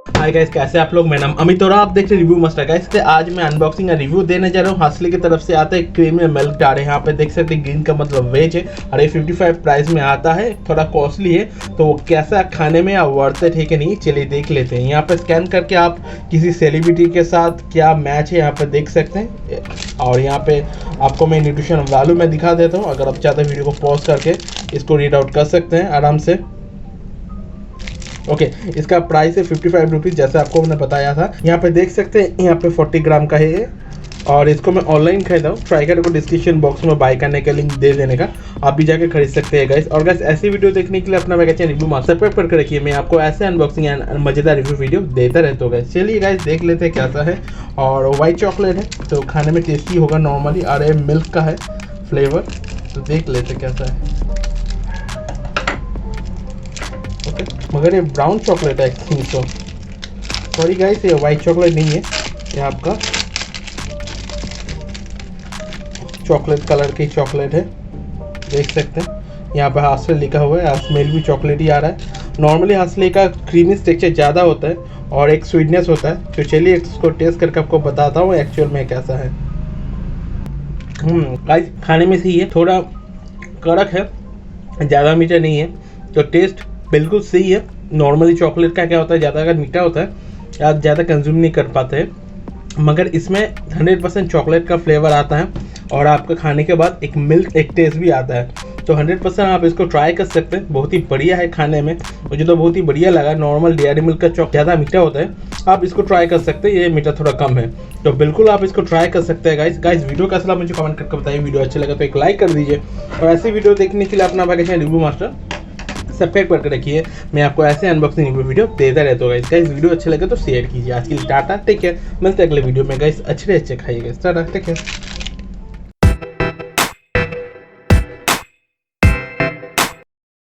Hi guys, कैसे आप लोग। मेरा नाम अमित और आप देख रहे रिव्यू मास्टर गाइस। आज मैं अनबॉक्सिंग और रिव्यू देने जा रहा हूँ। हासले की तरफ से आता है क्रीम में मिल्क डाल। यहाँ पे देख सकते हैं ग्रीन का मतलब वेज है और ये 55 प्राइस में आता है, थोड़ा कॉस्टली है। तो वो कैसा खाने में या वर्थ इट है कि नहीं, चलिए देख लेते हैं। यहाँ पे स्कैन करके आप किसी सेलिब्रिटी के साथ क्या मैच है यहाँ पे देख सकते हैं। और यहाँ पे आपको मैं न्यूट्रिशन वैल्यू में दिखा देता हूँ। अगर आप चाहते हैं वीडियो को पॉज करके इसको रीड आउट कर सकते हैं आराम से। ओके, इसका प्राइस है 55 रुपीज़, जैसे आपको मैंने बताया था। यहाँ पे देख सकते हैं, यहाँ पे 40 ग्राम का है ये। और इसको मैं ऑनलाइन खरीदा हूँ। ट्राई करके डिस्क्रिप्शन बॉक्स में बाय करने का लिंक दे देने का, आप भी जाके खरीद सकते हैं गाइस। और गाइस ऐसी वीडियो देखने के लिए अपना मैं चैनल रिव्यू मास्टर सब्सक्राइब करके रखिए। मैं आपको ऐसे अनबॉक्सिंग या मजेदार रिव्यू वीडियो देता रहता हूँ गाइस। चलिए गाइस देख लेते हैं कैसा है। और वाइट चॉकलेट है तो खाने में टेस्टी होगा नॉर्मली। और ये मिल्क का है फ्लेवर, तो देख लेते कैसा है। मगर ये ब्राउन चॉकलेट है थिंक सो। सॉरी गाइस, ये वाइट चॉकलेट नहीं है, ये आपका चॉकलेट कलर की चॉकलेट है, देख सकते हैं। यहाँ पे हासले लिखा हुआ है, स्मेल भी चॉकलेट ही आ रहा है। नॉर्मली हासले का क्रीमी टेक्सचर ज़्यादा होता है और एक स्वीटनेस होता है। तो चलिए इसको टेस्ट करके आपको बताता हूँ एक्चुअल में कैसा है। गाइस खाने में सही है, थोड़ा कड़क है, ज़्यादा मीठा नहीं है। तो टेस्ट बिल्कुल सही है। नॉर्मली चॉकलेट का क्या होता है, ज़्यादा अगर मीठा होता है आप ज़्यादा कंज्यूम नहीं कर पाते हैं, मगर इसमें 100% चॉकलेट का फ्लेवर आता है और आपका खाने के बाद एक मिल्क एक टेस्ट भी आता है। तो 100% आप इसको ट्राई कर सकते हैं। बहुत ही बढ़िया है खाने में, मुझे तो बहुत ही बढ़िया लगा। नॉर्मल डेयरी मिल्क का चॉक ज़्यादा मीठा होता है, आप इसको ट्राई कर सकते हैं। ये मीठा थोड़ा कम है, तो बिल्कुल आप इसको ट्राई कर सकते हैं गाइस। वीडियो कैसा लगा मुझे कमेंट करके बताइए। वीडियो अच्छा लगा तो एक लाइक कर दीजिए और ऐसी वीडियो देखने के लिए अपना भाई चैनल रिव्यू मास्टर सब्सक्राइब करके रखिए। मैं आपको ऐसे अनबॉक्सिंग वीडियो देता रहता हूँ गाइस। वीडियो अच्छे लगे तो शेयर कीजिए। आज के लिए टाटा, टेक केयर। मिलते हैं अगले वीडियो में गाइस। अच्छे खाइए गाइस, टाटा, टेक केयर।